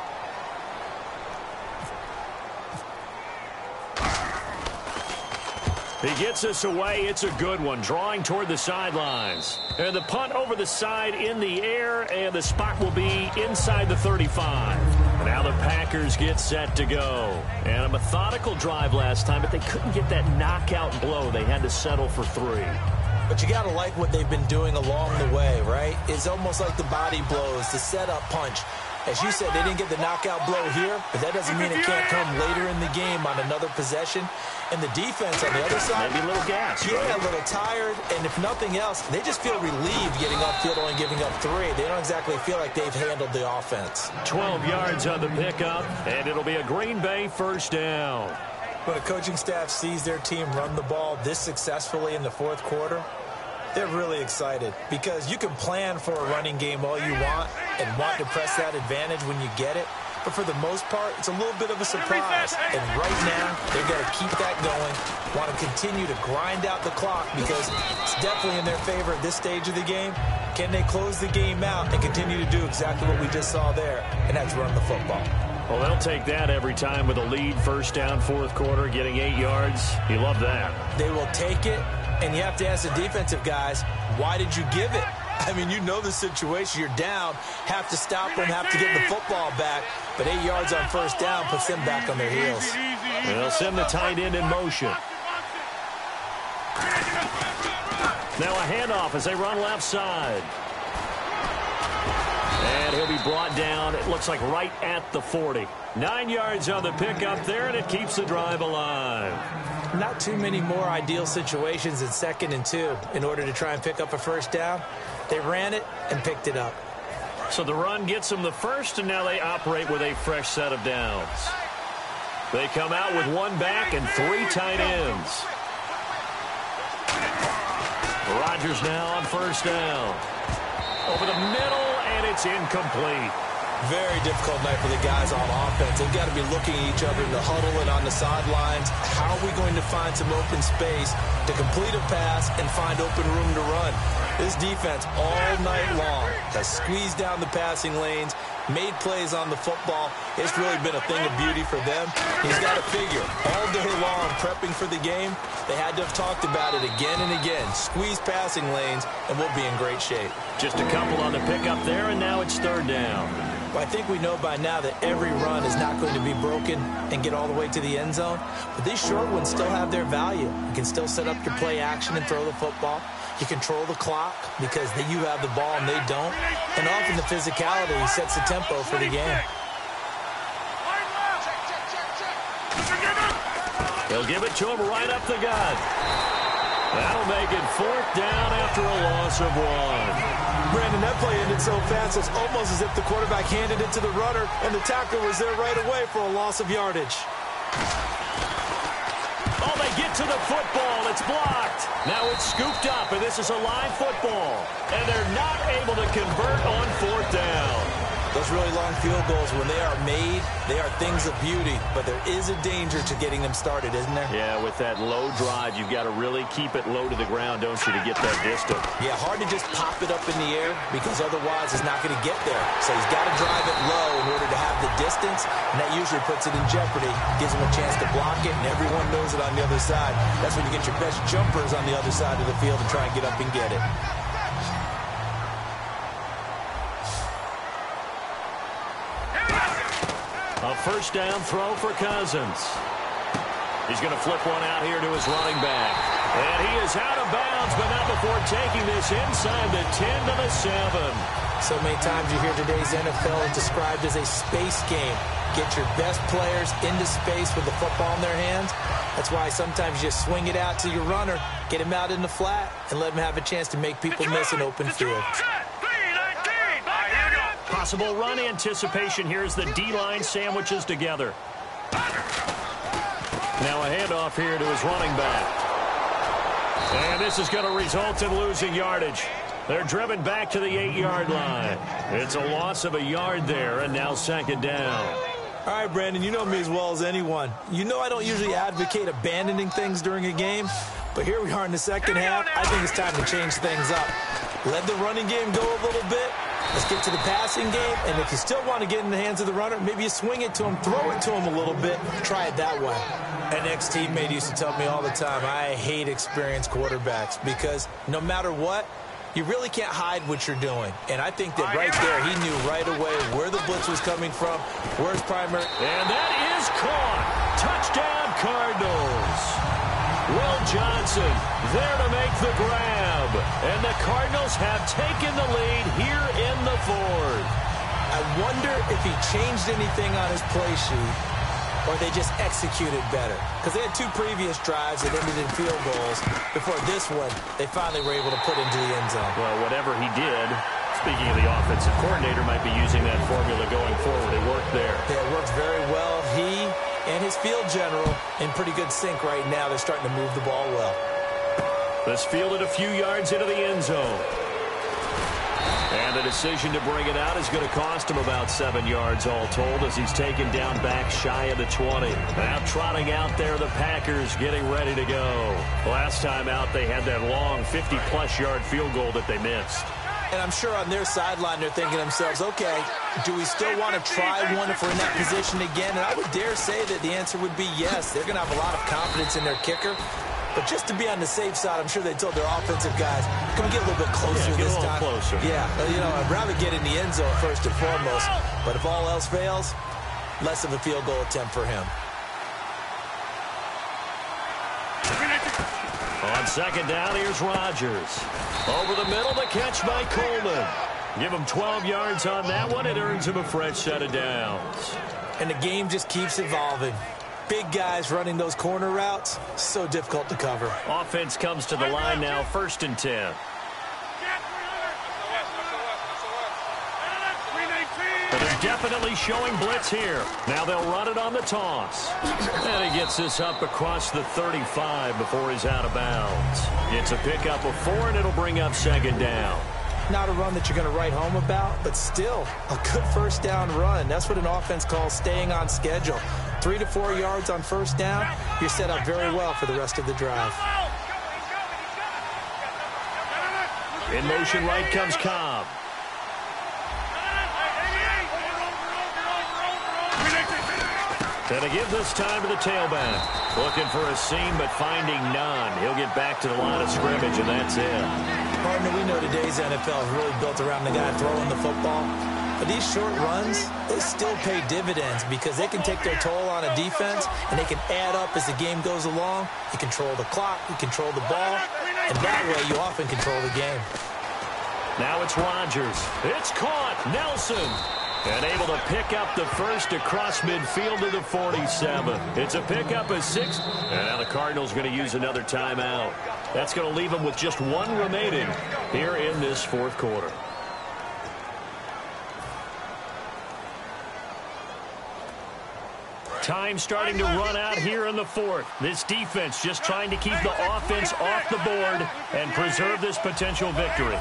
He gets us away. It's a good one. Drawing toward the sidelines. And the punt over the side in the air. And the spot will be inside the 35. Now the Packers get set to go. And a methodical drive last time, but they couldn't get that knockout blow. They had to settle for 3. But you got to like what they've been doing along the way, right? It's almost like the body blows, the setup punch. As you said, they didn't get the knockout blow here, but that doesn't mean it can't come later in the game on another possession. And the defense on the other side, maybe a little gas, yeah, right? A little tired. And if nothing else, they just feel relieved getting upfield only giving up 3. They don't exactly feel like they've handled the offense. 12 yards on the pickup, and it'll be a Green Bay first down. When a coaching staff sees their team run the ball this successfully in the fourth quarter, they're really excited because you can plan for a running game all you want and want to press that advantage when you get it. But for the most part, it's a little bit of a surprise. And right now, they've got to keep that going, want to continue to grind out the clock because it's definitely in their favor at this stage of the game. Can they close the game out and continue to do exactly what we just saw there, and that's run the football? Well, they'll take that every time with a lead, first down, fourth quarter, getting 8 yards. You love that. They will take it. And you have to ask the defensive guys, why did you give it? I mean, you know the situation. You're down, have to stop them, have to get the football back. But 8 yards on first down puts them back on their heels. And they'll send the tight end in motion. Now a handoff as they run left side. And he'll be brought down, it looks like right at the 40. 9 yards on the pickup there, and it keeps the drive alive. Not too many more ideal situations in 2nd and 2 in order to try and pick up a first down. They ran it and picked it up. So the run gets them the first, and now they operate with a fresh set of downs. They come out with 1 back and 3 tight ends. Rodgers now on first down. Over the middle, and it's incomplete. Very difficult night for the guys on offense. They've got to be looking at each other in the huddle and on the sidelines. How are we going to find some open space to complete a pass and find open room to run? This defense all night long has squeezed down the passing lanes, made plays on the football. It's really been a thing of beauty for them. He's got to figure, all day long prepping for the game, they had to have talked about it again and again. Squeeze passing lanes, and we'll be in great shape. Just a couple on the pickup there, and now it's third down. Well, I think we know by now that every run is not going to be broken and get all the way to the end zone. But these short ones still have their value. You can still set up your play action and throw the football. You control the clock because you have the ball and they don't. And often the physicality sets the tempo for the game. They'll give it to him right up the gut. That'll make it fourth down after a loss of 1. Brandon, that play ended so fast, it's almost as if the quarterback handed it to the runner, and the tackler was there right away for a loss of yardage. Oh, they get to the football. It's blocked. Now it's scooped up, and this is a live football. And they're not able to convert on fourth down. Those really long field goals, when they are made, they are things of beauty. But there is a danger to getting them started, isn't there? Yeah, with that low drive, you've got to really keep it low to the ground, don't you, to get that distance. Yeah, hard to just pop it up in the air because otherwise it's not going to get there. So he's got to drive it low in order to have the distance, and that usually puts it in jeopardy, gives him a chance to block it, and everyone knows it on the other side. That's when you get your best jumpers on the other side of the field and try and get up and get it. A first down throw for Cousins. He's going to flip one out here to his running back. And he is out of bounds, but not before taking this inside the 10 to the 7. So many times you hear today's NFL described as a space game. Get your best players into space with the football in their hands. That's why sometimes you just swing it out to your runner, get him out in the flat, and let him have a chance to make people miss an open field. Possible run anticipation here as the D-line sandwiches together. Now a handoff here to his running back. And this is going to result in losing yardage. They're driven back to the 8-yard line. It's a loss of a yard there, and now second down. All right, Brandon, you know me as well as anyone. You know I don't usually advocate abandoning things during a game, but here we are in the second half. I think it's time to change things up. Let the running game go a little bit. Let's get to the passing game, and if you still want to get in the hands of the runner, maybe you swing it to him, throw it to him a little bit, try it that way. An ex-teammate used to tell me all the time, I hate experienced quarterbacks because no matter what, you really can't hide what you're doing. And I think that right there, he knew right away where the blitz was coming from, where's primary. And that is caught. Touchdown, Cardinals. Will Johnson there to make the grab. And the Cardinals have taken the lead here in the fourth. I wonder if he changed anything on his play sheet or they just executed better. Because they had 2 previous drives that ended in field goals. Before this one, they finally were able to put into the end zone. Well, whatever he did, speaking of the offensive coordinator, might be using that formula going forward. It worked there. Yeah, it works very well. He and his field general in pretty good sync right now. They're starting to move the ball well. This fielded a few yards into the end zone. And the decision to bring it out is going to cost him about 7 yards all told as he's taken down back shy of the 20. Now trotting out there, the Packers getting ready to go. Last time out, they had that long 50-plus yard field goal that they missed. And I'm sure on their sideline, they're thinking to themselves, okay, do we still want to try one if we're in that position again? And I would dare say that the answer would be yes. They're going to have a lot of confidence in their kicker. But just to be on the safe side, I'm sure they told their offensive guys, can we get a little bit closer this time? Closer. Yeah, you know, I'd rather get in the end zone first and foremost. But if all else fails, less of a field goal attempt for him. On second down, here's Rodgers. Over the middle, the catch by Coleman. Give him 12 yards on that one. It earns him a fresh set of downs. And the game just keeps evolving. Big guys running those corner routes, so difficult to cover. Offense comes to the line now, 1st and 10. But they're definitely showing blitz here. Now they'll run it on the toss. And he gets this up across the 35 before he's out of bounds. It's a pickup of 4, and it'll bring up second down. Not a run that you're going to write home about, but still a good first down run. That's what an offense calls staying on schedule. 3 to 4 yards on first down, you're set up very well for the rest of the drive. In motion right comes Cobb. And to give this time to the tailback. Looking for a seam, but finding none. He'll get back to the line of scrimmage, and that's it. Partner, we know today's NFL is really built around the guy throwing the football. But these short runs, they still pay dividends because they can take their toll on a defense, and they can add up as the game goes along. You control the clock, you control the ball, and that way you often control the game. Now it's Rodgers. It's caught. Nelson. And able to pick up the first across midfield to the 47. It's a pickup of 6. And now the Cardinals going to use another timeout. That's going to leave them with just 1 remaining here in this fourth quarter. Time starting to run out here in the fourth. This defense just trying to keep the offense off the board and preserve this potential victory.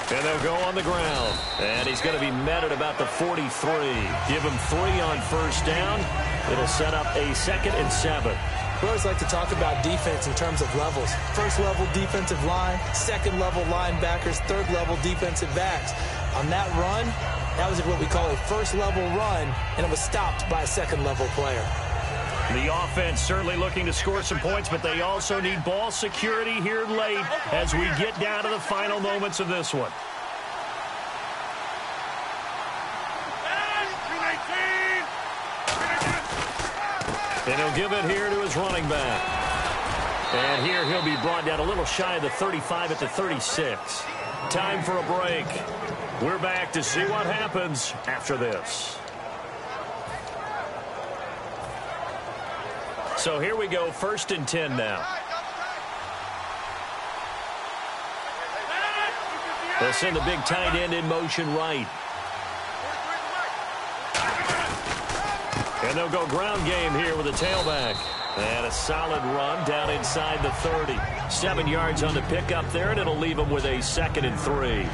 And they'll go on the ground. And he's going to be met at about the 43. Give him 3 on first down. It'll set up a 2nd and 7. We always like to talk about defense in terms of levels. First level defensive line, second level linebackers, third level defensive backs. On that run, that was what we call a first level run, and it was stopped by a second level player. The offense certainly looking to score some points, but they also need ball security here late as we get down to the final moments of this one. And he'll give it here to his running back. And here he'll be brought down a little shy of the 35 at the 36. Time for a break. We're back to see what happens after this. So here we go, 1st and 10 now. They'll send the big tight end in motion right. And they'll go ground game here with a tailback. And a solid run down inside the 30. 7 yards on the pickup there, and it'll leave them with a 2nd and 3.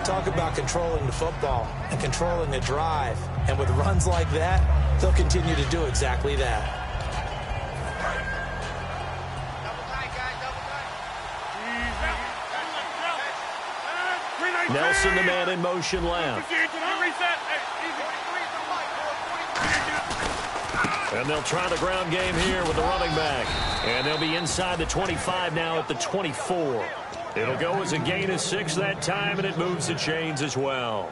Talk about controlling the football and controlling the drive. And with runs like that, they'll continue to do exactly that. Nelson, the man in motion left. And they'll try the ground game here with the running back. And they'll be inside the 25 now at the 24. It'll go as a gain of 6 that time, and it moves the chains as well.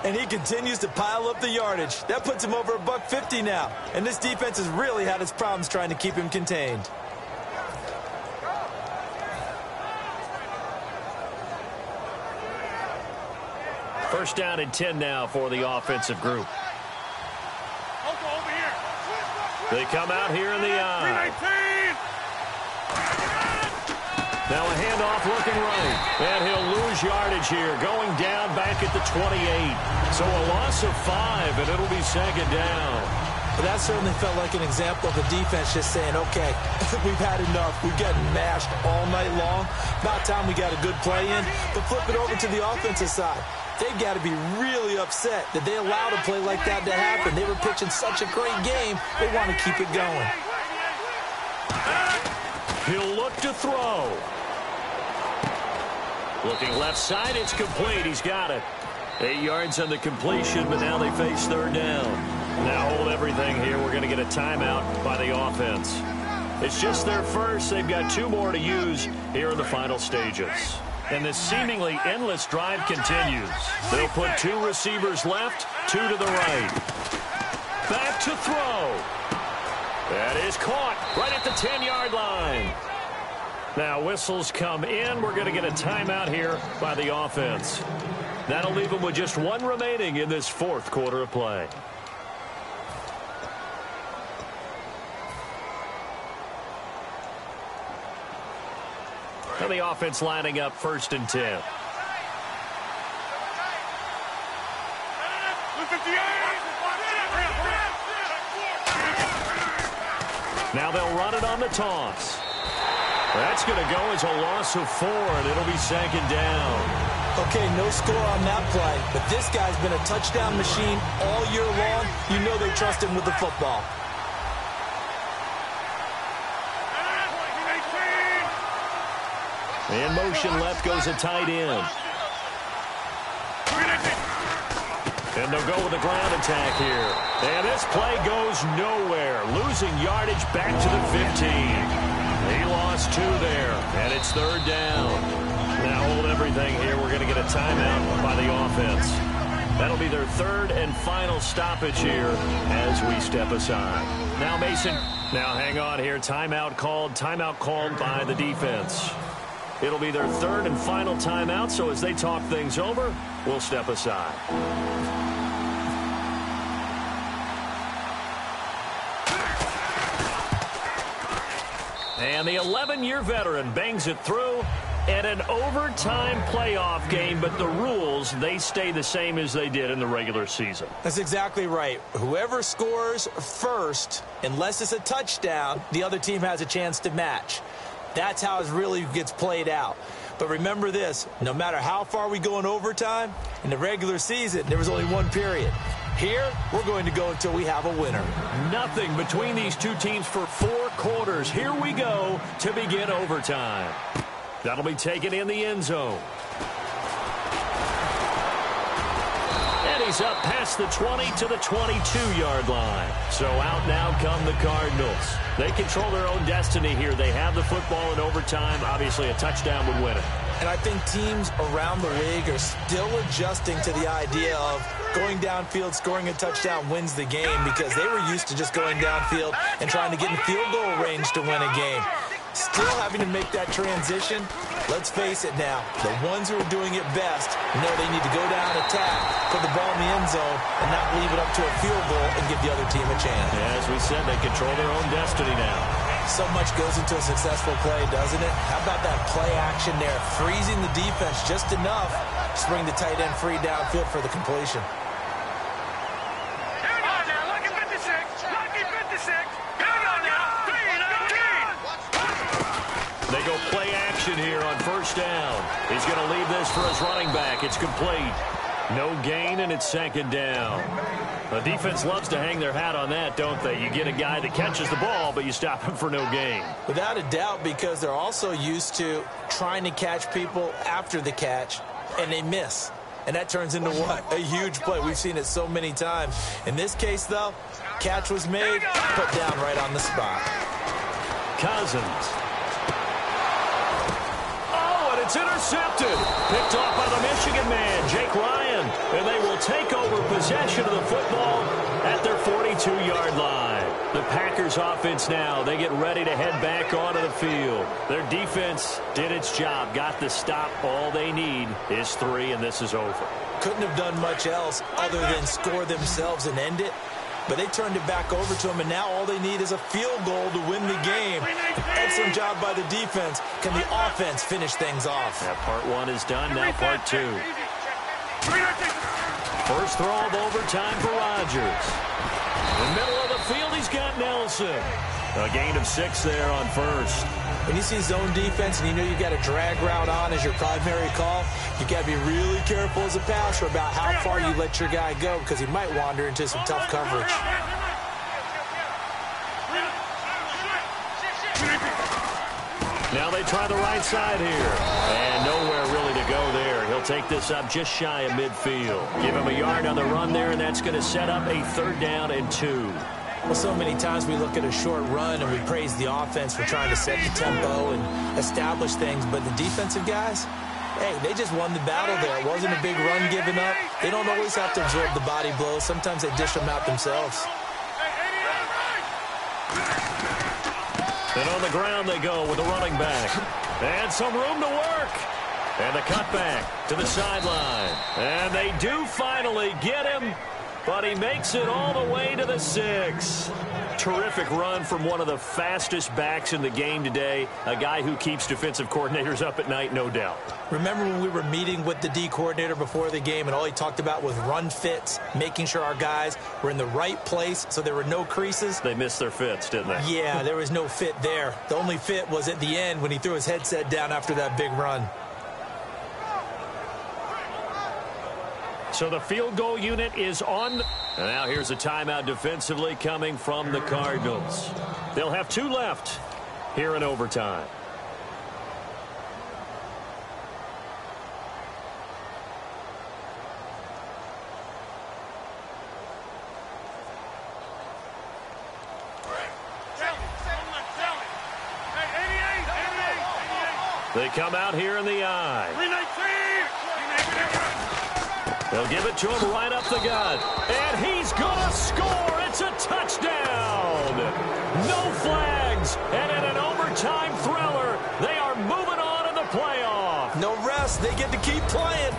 And he continues to pile up the yardage. That puts him over $150 now. And this defense has really had its problems trying to keep him contained. First down and 10 now for the offensive group. They come out here in the eye. Now a handoff looking right. And he'll lose yardage here, going down back at the 28. So a loss of 5, and it'll be 2nd down. But that certainly felt like an example of the defense just saying, okay, we've had enough. We've gotten mashed all night long. About time we got a good play in. But flip it over to the offensive side. They've got to be really upset that they allowed a play like that to happen. They were pitching such a great game, they want to keep it going. He'll look to throw. Looking left side, it's complete. He's got it. 8 yards on the completion, but now they face 3rd down. Now hold everything here. We're going to get a timeout by the offense. It's just their first. They've got 2 more to use here in the final stages. And this seemingly endless drive continues. They'll put 2 receivers left, 2 to the right. Back to throw. That is caught right at the 10-yard line. Now whistles come in. We're going to get a timeout here by the offense. That'll leave them with just 1 remaining in this 4th quarter of play. And the offense lining up 1st and 10. Now they'll run it on the toss. That's going to go as a loss of 4, and it'll be 2nd down. Okay, no score on that play, but this guy's been a touchdown machine all year long. You know they trust him with the football. In motion left goes a tight end. And they'll go with a ground attack here. And this play goes nowhere. Losing yardage back to the 15. He lost 2 there, and it's 3rd down. Now hold everything here. We're going to get a timeout by the offense. That'll be their 3rd and final stoppage here as we step aside. Now Mason, now hang on here. Timeout called by the defense. It'll be their 3rd and final timeout, so as they talk things over, we'll step aside. And the 11-year veteran bangs it through at an overtime playoff game, but the rules, they stay the same as they did in the regular season. That's exactly right. Whoever scores first, unless it's a touchdown, the other team has a chance to match. That's how it really gets played out. But remember this, no matter how far we go in overtime, in the regular season, there was only 1 period. Here, we're going to go until we have a winner. Nothing between these 2 teams for 4 quarters. Here we go to begin overtime. That'll be taken in the end zone. And he's up past the 20 to the 22-yard line. So out now come the Cardinals. They control their own destiny here. They have the football in overtime. Obviously, a touchdown would win it. And I think teams around the league are still adjusting to the idea of going downfield, scoring a touchdown wins the game, because they were used to just going downfield and trying to get in field goal range to win a game. Still having to make that transition. Let's face it now, the ones who are doing it best know they need to go down, attack, put the ball in the end zone, and not leave it up to a field goal and give the other team a chance. Yeah, as we said, they control their own destiny now. So much goes into a successful play, doesn't it? How about that play action there, freezing the defense just enough to bring the tight end free downfield for the completion. Here we go now, look at 56. play action here on first down. He's going to leave this for his running back. It's complete. No gain, and it's second down. The defense loves to hang their hat on that, don't they? You get a guy that catches the ball, but you stop him for no gain. Without a doubt, because they're also used to trying to catch people after the catch, and they miss. And that turns into what? A huge play. We've seen it so many times. In this case, though, catch was made, put down right on the spot. Cousins. Oh, and it's intercepted. Picked off by the Michigan man, Jake Ryan. And they will take over possession of the football at their 42-yard line. The Packers offense now, they get ready to head back onto the field. Their defense did its job, got the stop. All they need is 3, and this is over. Couldn't have done much else other than score themselves and end it. But they turned it back over to them, and now all they need is a field goal to win the game. Excellent job by the defense. Can the offense finish things off? Yeah, part 1 is done, now part 2. First throw of overtime for Rodgers. In the middle of the field, he's got Nelson. A gain of 6 there on first. When you see zone defense and you know you got a drag route on as your primary call, you got to be really careful as a passer about how far you let your guy go, because he might wander into some tough coverage. Now they try the right side here. And nowhere really to go there. He'll take this up just shy of midfield. Give him a yard on the run there, and that's going to set up a 3rd down and 2. Well, so many times we look at a short run and we praise the offense for trying to set the tempo and establish things, but the defensive guys, hey, they just won the battle there. It wasn't a big run given up. They don't always have to absorb the body blows. Sometimes they dish them out themselves. And on the ground they go with the running back. And some room to work. And the cutback to the sideline. And they do finally get him, but he makes it all the way to the 6. Terrific run from one of the fastest backs in the game today. A guy who keeps defensive coordinators up at night, no doubt. Remember when we were meeting with the D coordinator before the game and all he talked about was run fits, making sure our guys were in the right place so there were no creases? They missed their fits, didn't they? Yeah, there was no fit there. The only fit was at the end when he threw his headset down after that big run. So the field goal unit is on. And now here's a timeout defensively coming from the Cardinals. They'll have 2 left here in overtime. They come out here in the eye. They'll give it to him right up the gut. And he's going to score. It's a touchdown. No flags. And in an overtime thriller, they are moving on in the playoff. No rest. They get to keep playing.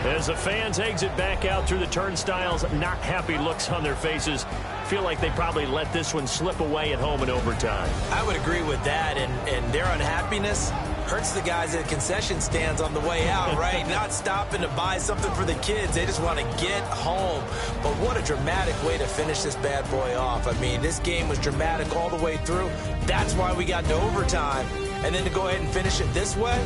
As the fans exit back out through the turnstiles, not happy looks on their faces. Feel like they probably let this one slip away at home in overtime. I would agree with that, and their unhappiness hurts the guys at concession stands on the way out, right? Not stopping to buy something for the kids. They just want to get home. But what a dramatic way to finish this bad boy off. I mean, this game was dramatic all the way through. That's why we got to overtime. And then to go ahead and finish it this way,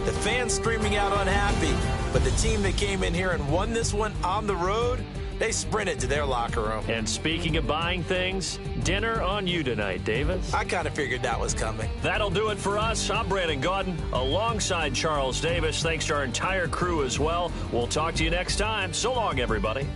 the fans screaming out unhappy. But the team that came in here and won this one on the road, they sprinted to their locker room. And speaking of buying things, dinner on you tonight, Davis. I kind of figured that was coming. That'll do it for us. I'm Brandon Gaudin alongside Charles Davis. Thanks to our entire crew as well. We'll talk to you next time. So long, everybody.